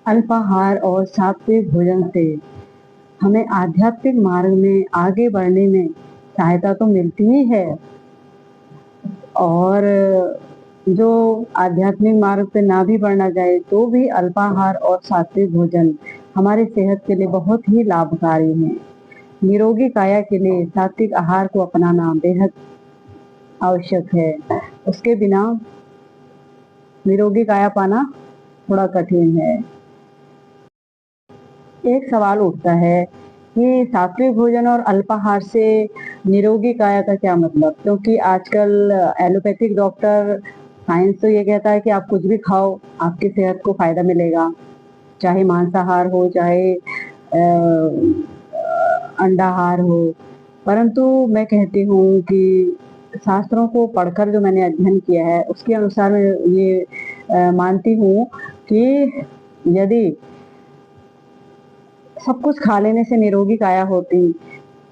अल्पाहार और सात्विक भोजन से हमें आध्यात्मिक मार्ग में आगे बढ़ने में सहायता तो मिलती ही है, और जो आध्यात्मिक मार्ग पे ना भी बढ़ना चाहे तो भी अल्पाहार और सात्विक भोजन हमारी सेहत के लिए बहुत ही लाभकारी है। निरोगी काया के लिए सात्विक आहार को अपनाना बेहद आवश्यक है। उसके बिना निरोगी काया पाना थोड़ा कठिन है। एक सवाल उठता है कि सात्विक भोजन और अल्पाहार से निरोगी काया का क्या मतलब? क्योंकि आजकल एलोपैथिक डॉक्टर, साइंस तो ये कहता है कि आप कुछ भी खाओ, आपकी सेहत को फायदा मिलेगा, चाहे मांसाहार हो, चाहे अंडाहार हो। परंतु मैं कहती हूँ कि शास्त्रों को पढ़कर जो मैंने अध्ययन किया है उसके अनुसार मैं ये मानती हूँ कि यदि सब कुछ खा लेने से निरोगी काया होती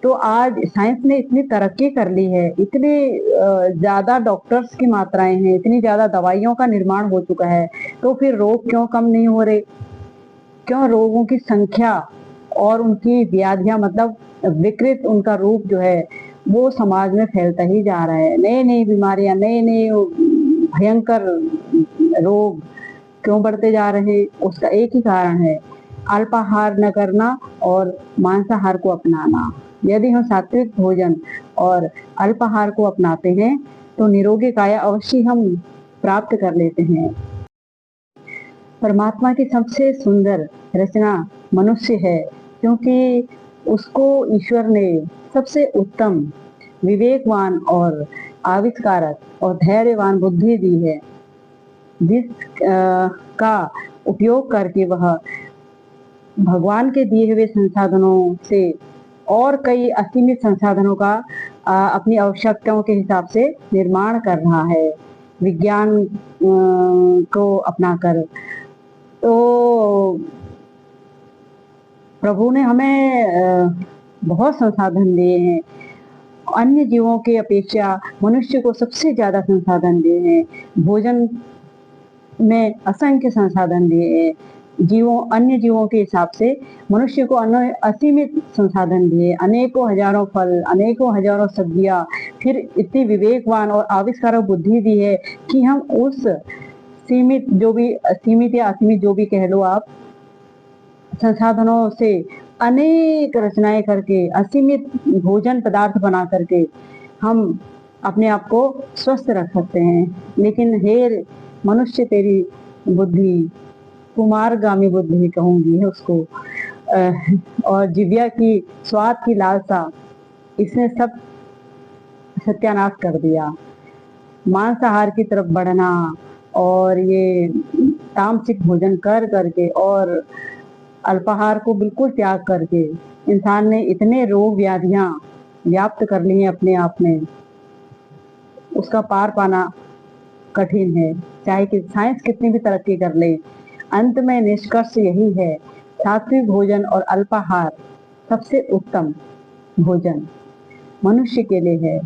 तो आज साइंस ने इतनी तरक्की कर ली है, इतने ज्यादा डॉक्टर्स की मात्राएं हैं, इतनी ज्यादा दवाइयों का निर्माण हो चुका है, तो फिर रोग क्यों कम नहीं हो रहे? क्यों रोगों की संख्या और उनकी व्याधियां, मतलब विकृत उनका रूप जो है वो समाज में फैलता ही जा रहा है। नई नई बीमारियां, नए नए भयंकर रोग क्यों बढ़ते जा रहे हैं? उसका एक ही कारण है, अल्पाहार न करना और मांसाहार को अपनाना। यदि हम सात्विक भोजन और अल्पाहार को अपनाते हैं तो निरोगी काया अवश्य हम प्राप्त कर लेते हैं। परमात्मा की सबसे सुंदर रचना मनुष्य है, क्योंकि उसको ईश्वर ने सबसे उत्तम, विवेकवान और आविष्कारक और धैर्यवान बुद्धि दी है, जिस का उपयोग करके वह भगवान के दिए हुए संसाधनों से और कई असीमित संसाधनों का अपनी आवश्यकताओं के हिसाब से निर्माण कर रहा है, विज्ञान को अपनाकर। तो प्रभु ने हमें बहुत संसाधन दिए हैं, अन्य जीवों की अपेक्षा मनुष्य को सबसे ज्यादा संसाधन दिए हैं। भोजन में असंख्य संसाधन दिए हैं, अन्य जीवों के हिसाब से मनुष्य को असीमित संसाधन दिए, अनेकों हजारों फल, अनेकों हजारों सब्जियां, फिर इतनी विवेकवान और आविष्कारक बुद्धि दी है कि हम उस सीमित या असीमित जो भी कह लो आप, संसाधनों से अनेक रचनाएं करके, असीमित भोजन पदार्थ बना करके हम अपने आप को स्वस्थ रख सकते हैं। लेकिन हे मनुष्य, तेरी बुद्धि, कुमारगामी बुद्धि कहूंगी है उसको, और जिव्या की स्वाद की लालसा, इसने सब सत्यानाश कर दिया। मांसाहार की तरफ बढ़ना और ये तामसिक भोजन कर करके और अल्पाहार को बिल्कुल त्याग करके इंसान ने इतने रोग व्याधियां व्याप्त कर ली हैं अपने आप में, उसका पार पाना कठिन है। चाहे कि साइंस कितनी भी तरक्की कर ले, अंत में निष्कर्ष यही है, सात्विक भोजन और अल्पाहार सबसे उत्तम भोजन मनुष्य के लिए है।